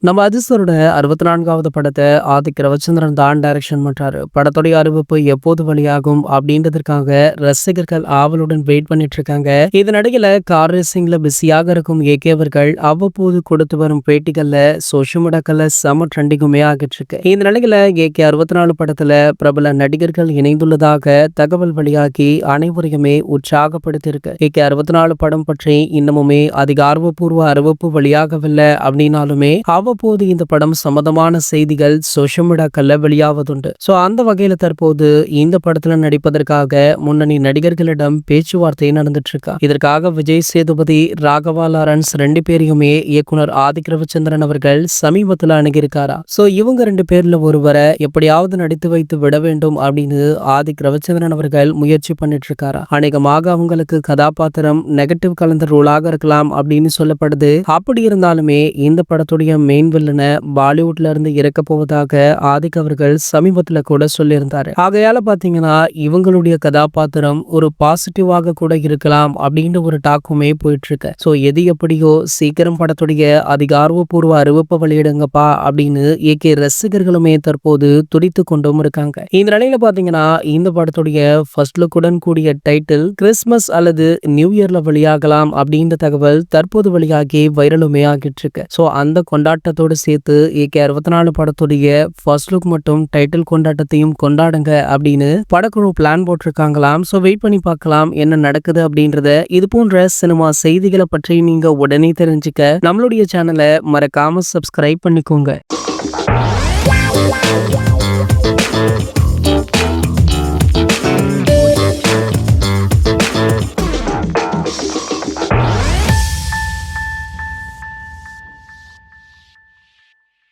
நம்ம அதிசரோட 64வது படத்தை ஆதிக் ரவிச்சந்திரன் தான் டைரக்ஷன் பண்றாரு. படத்துடைய அறிவிப்பு எப்போது வெளியாகும் அப்படின்றதுக்காக ரசிகர்கள் ஆவலுடன் வெயிட் பண்ணிட்டு இருக்காங்க. இதனிடையில கார் ரேசிங்ல பிஸியாக இருக்கும் ஏகே அவர்கள் அவ்வப்போது கொடுத்து வரும் பேட்டிகள்ல சோஷியல் மீடியாக்கள்ல செம ட்ரெண்டிங்குமே ஆகிட்டு இருக்கு. இந்த நிலையில ஏகே 64 படத்துல பிரபல நடிகர்கள் இணைந்துள்ளதாக தகவல் வெளியாகி அனைவரையுமே உற்சாகப்படுத்தி இருக்கு. ஏகே 64 படம் பற்றி இன்னமுமே அதிகாரப்பூர்வ அறிவிப்பு வெளியாகவில்லை அப்படின்னாலுமே அவ்வப்போது இந்த படம் சம்பந்தமான செய்திகள் சோஷியல் மீடியாக்கள்ல வெளியாவதுண்டு. சோ அந்த வகையில தற்போது இந்த படத்துல நடிப்பதற்காக முன்னணி நடிகர்களிடம் பேச்சுவார்த்தை நடந்துட்டு இருக்கா. இதற்காக விஜய் சேதுபதி, ராகவா லாரன்ஸ் ரெண்டு பேரையுமே இயக்குனர் ஆதிக் ரவிச்சந்திரன் அவர்கள் சமீபத்துல அணுகியிருக்காரா. சோ இவங்க ரெண்டு பேர்ல ஒருவரை எப்படியாவது நடித்து வைத்து விட வேண்டும் அப்படின்னு ஆதிக் ரவிச்சந்திரன் அவர்கள் முயற்சி பண்ணிட்டு இருக்காரா. அநேகமாக அவங்களுக்கு கதாபாத்திரம் நெகட்டிவ் கலந்த ரோலாக இருக்கலாம் அப்படின்னு சொல்லப்படுது. அப்படி இருந்தாலுமே இந்த படத்துடைய மெயின் வில்லனை பாலிவுட்ல இருந்து இறக்க போவதாக ஆதிக் அவர்கள் சமீபத்துல கூட சொல்லியிருந்தாரு. ஆகையால பாத்தீங்கன்னா இவங்களுடைய கதாபாத்திரம் ஒரு பாசிட்டிவாக கூட இருக்கலாம் அப்படின்ற ஒரு டாக்குமே போயிட்டு இருக்கு. சோ எது எப்படியோ சீக்கிரம் படத்துடைய அதிகாரப்பூர்வ அறிவிப்பை வெளியிடுங்கப்பா அப்படின்னு ஏகே ரசிகர்களுமே தற்போது துடித்து கொண்டும் இருக்காங்க. இந்த நிலையில பாத்தீங்கன்னா இந்த படத்துடைய ஃபர்ஸ்ட் லுக்குடன் கூடிய டைட்டில் கிறிஸ்துமஸ் அல்லது நியூ இயர்ல வெளியாகலாம் அப்படின்ற தகவல் தற்போது வெளியாகி வைரலுமே ஆகிட்டு இருக்கு. சோ அந்த கொண்டாட்டத்தோடு சேர்த்து ஏகே 64 படத்துடைய ஃபர்ஸ்ட் லுக் மற்றும் டைட்டில் கொண்டாட்டத்தையும் கொண்டாடுங்க அப்படின்னு படக்குழு பிளான் போட்டிருக்காங்களாம். சோ வெயிட் பண்ணி பார்க்கலாம் என்ன நடக்குது அப்படின்றத. இது போன்ற சினிமா செய்திகளை பற்றி நீங்க உடனே தெரிஞ்சுக்க நம்மளுடைய சேனலை மறக்காம சப்ஸ்கிரைப் பண்ணிக்கோங்க.